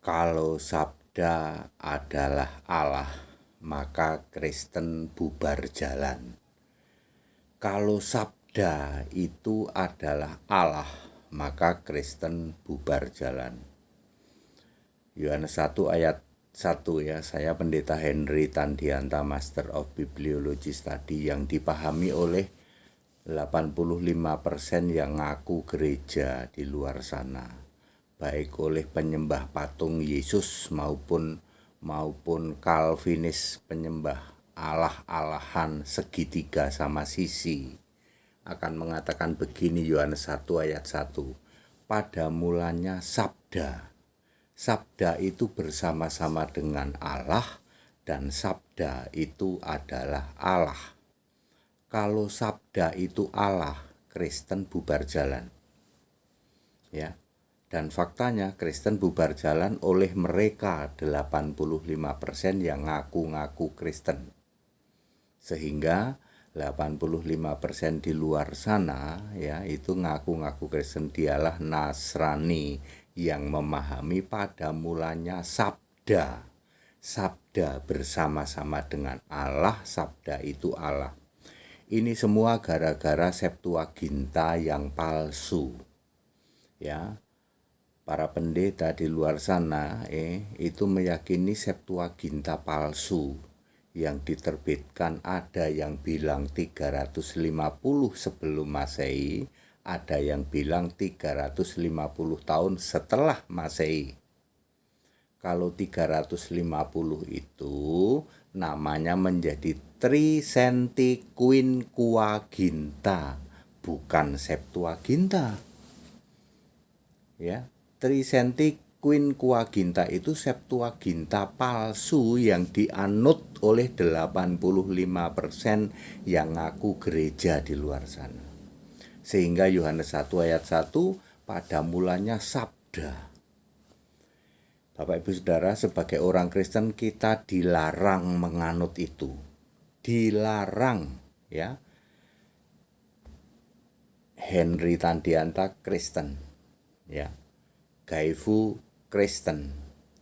Kalau sabda adalah Allah, maka Kristen bubar jalan. Kalau sabda itu adalah Allah, maka Kristen bubar jalan. Yohanes 1 ayat 1 ya, saya Pendeta Henry Tandianta, Master of Bibliology Study, yang dipahami oleh 85% yang ngaku gereja di luar sana, baik oleh penyembah patung Yesus maupun Calvinis, penyembah Allah-alahan segitiga sama sisi, akan mengatakan begini. Yohanes 1 ayat 1, pada mulanya sabda. Sabda itu bersama-sama dengan Allah, dan sabda itu adalah Allah. Kalau sabda itu Allah, Kristen bubar jalan. Ya. Dan faktanya Kristen bubar jalan oleh mereka 85% yang ngaku-ngaku Kristen. Sehingga 85% di luar sana ya itu ngaku-ngaku Kristen, dialah Nasrani yang memahami pada mulanya sabda. Sabda bersama-sama dengan Allah, sabda itu Allah. Ini semua gara-gara Septuaginta yang palsu. Ya. Para pendeta di luar sana itu meyakini Septuaginta palsu yang diterbitkan. Ada yang bilang 350 sebelum Masehi, ada yang bilang 350 tahun setelah Masehi. Kalau 350 itu namanya menjadi Trisenti Quinquaginta, bukan Septuaginta. Ya, Trisenti Quinquaginta itu Septuaginta palsu yang dianut oleh 85% yang ngaku gereja di luar sana. Sehingga Yohanes 1 ayat 1, pada mulanya sabda. Bapak Ibu Saudara, sebagai orang Kristen kita dilarang menganut itu. Dilarang, ya. Henry Tandianta Kristen, ya. Gaifu Kristen.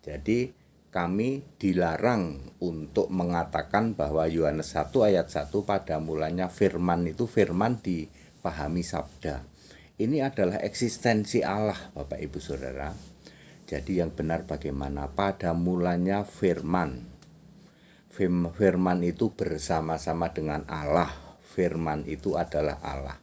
Jadi kami dilarang untuk mengatakan bahwa Yohanes 1 ayat 1 pada mulanya firman itu firman dipahami sabda. Ini adalah eksistensi Allah, Bapak Ibu Saudara. Jadi yang benar bagaimana? Pada mulanya firman. Firman itu bersama-sama dengan Allah. Firman itu adalah Allah.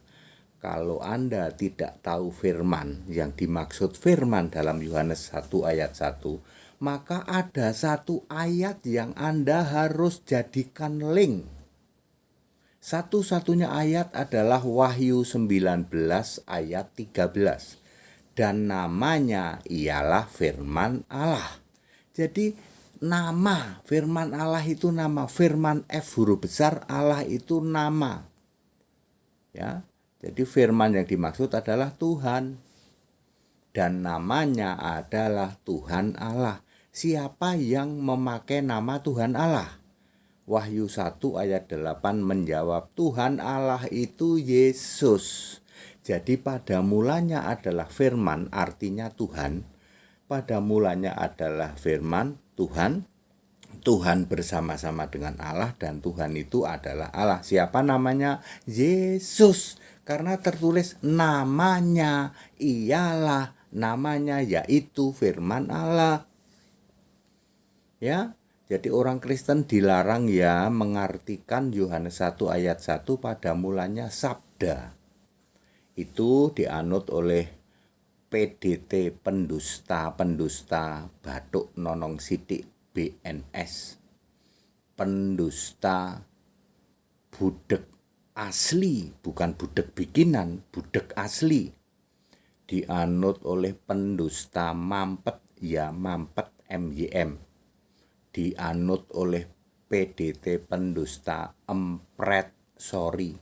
Kalau Anda tidak tahu firman, yang dimaksud firman dalam Yohanes 1 ayat 1, maka ada satu ayat yang Anda harus jadikan link. Satu-satunya ayat adalah Wahyu 19 ayat 13. Dan namanya ialah firman Allah. Jadi nama firman Allah itu nama, firman F huruf besar, Allah itu nama. Ya. Jadi firman yang dimaksud adalah Tuhan. Dan namanya adalah Tuhan Allah. Siapa yang memakai nama Tuhan Allah? Wahyu 1 ayat 8 menjawab, Tuhan Allah itu Yesus. Jadi pada mulanya adalah firman, artinya Tuhan. Pada mulanya adalah firman, Tuhan. Tuhan bersama-sama dengan Allah, dan Tuhan itu adalah Allah. Siapa namanya? Yesus. Karena tertulis namanya ialah, namanya yaitu firman Allah. Ya, jadi orang Kristen dilarang ya mengartikan Yohanes 1 ayat 1 pada mulanya sabda. Itu dianut oleh PDT, pendusta Batuk Nonong Sidik BNS, pendusta budek asli, bukan budek bikinan, budek asli. Dianut oleh pendusta mampet, ya mampet MYM. Dianut oleh PDT pendusta empret sorry.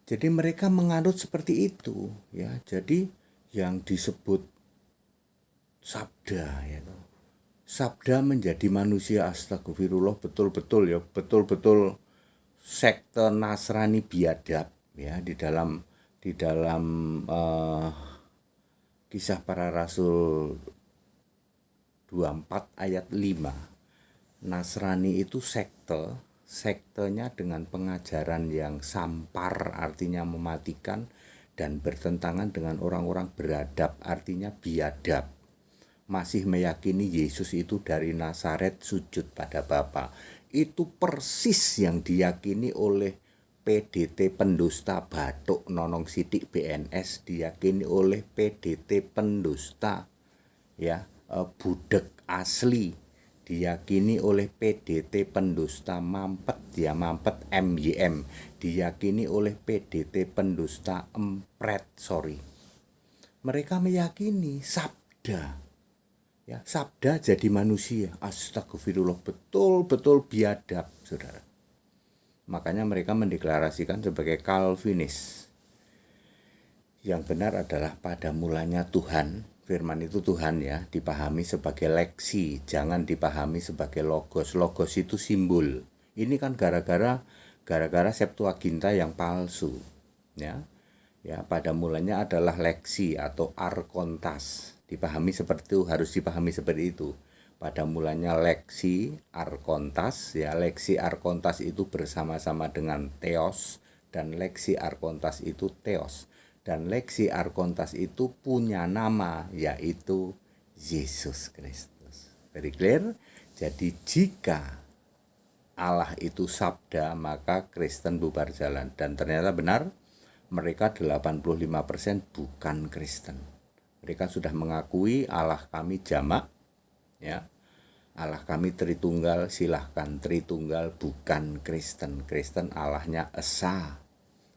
Jadi mereka menganut seperti itu, ya. Jadi yang disebut sabda, ya. Sabda menjadi manusia, astagfirullah, betul-betul ya, betul-betul sekte Nasrani biadab, ya. Di dalam Kisah Para Rasul 24 ayat 5. Nasrani itu sektenya dengan pengajaran yang sampar, artinya mematikan, dan bertentangan dengan orang-orang beradab, artinya biadab. Masih meyakini Yesus itu dari Nazaret sujud pada Bapa. Itu persis yang diyakini oleh PDT pendusta Bathuk Nonong Sidik BNS, diyakini oleh PDT pendusta Budek Asli, diyakini oleh PDT pendusta Mampet Mampet MYM, diyakini oleh PDT pendusta Mereka meyakini sabda, sabda jadi manusia. Astagfirullah, betul-betul biadab, saudara. Makanya mereka mendeklarasikan sebagai Calvinis. Yang benar adalah pada mulanya Tuhan. Firman itu Tuhan, dipahami sebagai leksi, jangan dipahami sebagai logos. Logos itu simbol. Ini kan gara-gara Septuaginta yang palsu, pada mulanya adalah leksi atau arkontas. Dipahami seperti itu, harus dipahami seperti itu. Pada mulanya leksi arkontas, leksi arkontas itu bersama-sama dengan theos, dan leksi arkontas itu theos. Dan leksi arkontas itu punya nama, yaitu Yesus Kristus. Very clear? Jadi jika Allah itu sabda, maka Kristen bubar jalan. Dan ternyata benar, mereka 85% bukan Kristen. Mereka sudah mengakui Allah kami jamak, Allah kami Tritunggal, silahkan. Tritunggal bukan Kristen. Kristen Allahnya Esa,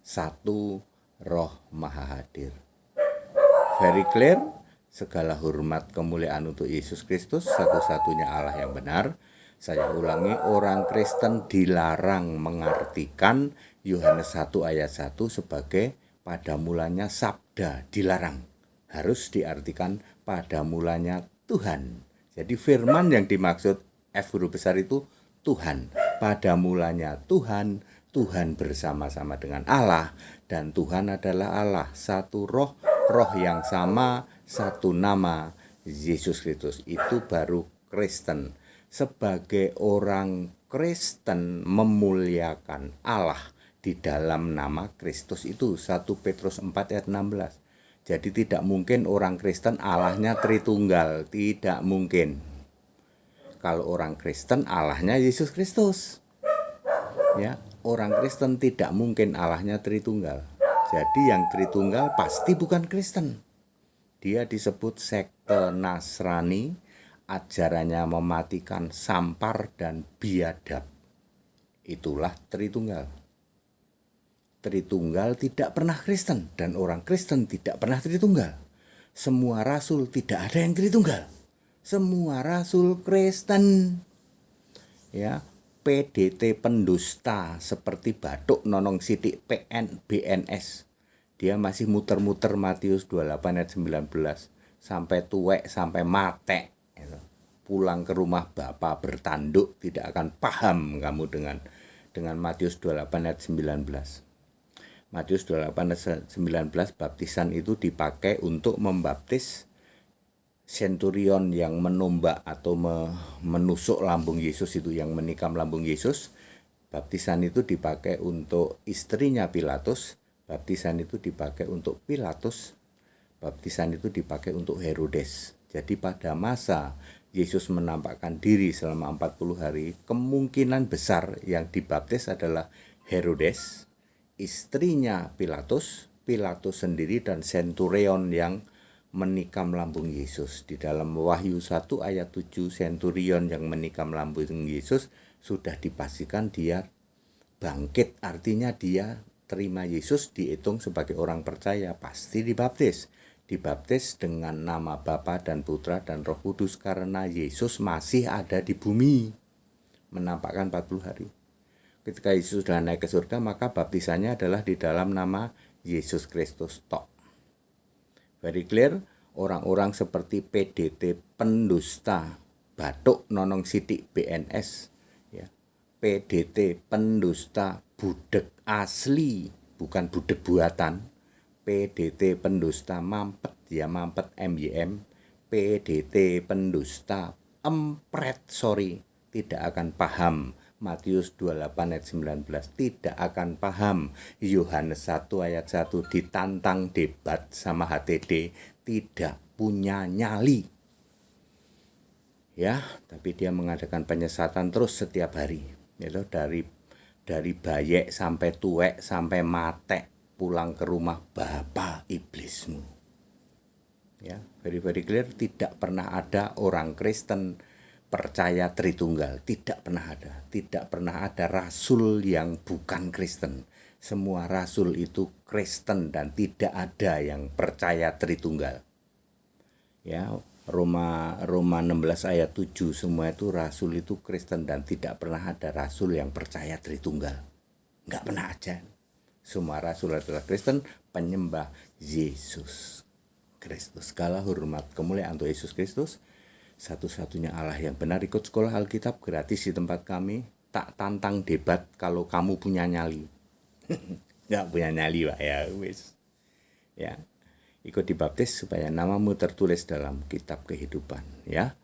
satu, Roh Maha Hadir. Very clear? Segala hormat kemuliaan untuk Yesus Kristus, satu-satunya Allah yang benar. Saya ulangi, orang Kristen dilarang mengartikan Yohanes 1 ayat 1 sebagai pada mulanya sabda, dilarang. Harus diartikan pada mulanya Tuhan. Jadi firman yang dimaksud F huruf besar itu Tuhan. Pada mulanya Tuhan, Tuhan bersama-sama dengan Allah, dan Tuhan adalah Allah, satu roh, roh yang sama, satu nama, Yesus Kristus. Itu baru Kristen. Sebagai orang Kristen memuliakan Allah di dalam nama Kristus itu, 1 Petrus 4 ayat 16. Jadi tidak mungkin orang Kristen Allahnya Tritunggal, tidak mungkin. Kalau orang Kristen Allahnya Yesus Kristus. Orang Kristen tidak mungkin Allahnya Tritunggal. Jadi yang Tritunggal pasti bukan Kristen. Dia disebut sekte Nasrani, ajarannya mematikan, sampar, dan biadab. Itulah Tritunggal. Tritunggal tidak pernah Kristen, dan orang Kristen tidak pernah Tritunggal. Semua rasul tidak ada yang Tritunggal. Semua rasul Kristen. PDT pendusta seperti Bathuk Nonong Sidik BNS. Dia masih muter-muter Matius 28 ayat 19 sampai tuwek, sampai mate. Pulang ke rumah Bapa bertanduk, tidak akan paham kamu dengan Matius 28 ayat 19. Matius 28 ayat 19, baptisan itu dipakai untuk membaptis senturion yang menombak atau menusuk lambung Yesus itu, yang menikam lambung Yesus. Baptisan itu dipakai untuk istrinya Pilatus, baptisan itu dipakai untuk Pilatus, baptisan itu dipakai untuk Herodes. Jadi pada masa Yesus menampakkan diri selama 40 hari, kemungkinan besar yang dibaptis adalah Herodes, istrinya Pilatus, Pilatus sendiri, dan senturion yang menikam lambung Yesus. Di dalam Wahyu 1 ayat 7, senturion yang menikam lambung Yesus sudah dipastikan dia bangkit, artinya dia terima Yesus, dihitung sebagai orang percaya, pasti dibaptis. Dibaptis dengan nama Bapa dan Putra dan Roh Kudus, karena Yesus masih ada di bumi, menampakkan 40 hari. Ketika Yesus sudah naik ke surga, maka baptisannya adalah di dalam nama Yesus Kristus tok. Very clear? Orang-orang seperti PDT pendusta Bathuk Nonong Sidik BNS, PDT pendusta Budek Asli, bukan budek buatan, PDT pendusta Mampet Mampet MYM, PDT pendusta tidak akan paham. Matius 28 ayat 19 tidak akan paham. Yohanes 1 ayat 1 ditantang debat sama HTD, tidak punya nyali. Ya, tapi dia mengadakan penyesatan terus setiap hari. Itu dari bayek sampai tuwek sampai matek pulang ke rumah bapak iblismu. Ya, very clear, tidak pernah ada orang Kristen percaya Tritunggal, tidak pernah ada rasul yang bukan Kristen. Semua rasul itu Kristen dan tidak ada yang percaya Tritunggal. Ya, Roma 16 ayat 7 semua itu rasul itu Kristen dan tidak pernah ada rasul yang percaya Tritunggal. Enggak pernah aja. Semua rasul adalah Kristen, penyembah Yesus Kristus. Segala hormat kemuliaan untuk Yesus Kristus, satu-satunya Allah yang benar. Ikut sekolah Alkitab gratis di tempat kami. Tak tantang debat kalau kamu punya nyali. Nggak punya nyali, Pak, ya wis. Ya. Ikut dibaptis supaya namamu tertulis dalam kitab kehidupan, ya.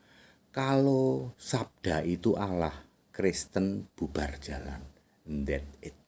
Kalau sabda itu Allah, Kristen bubar jalan. That it.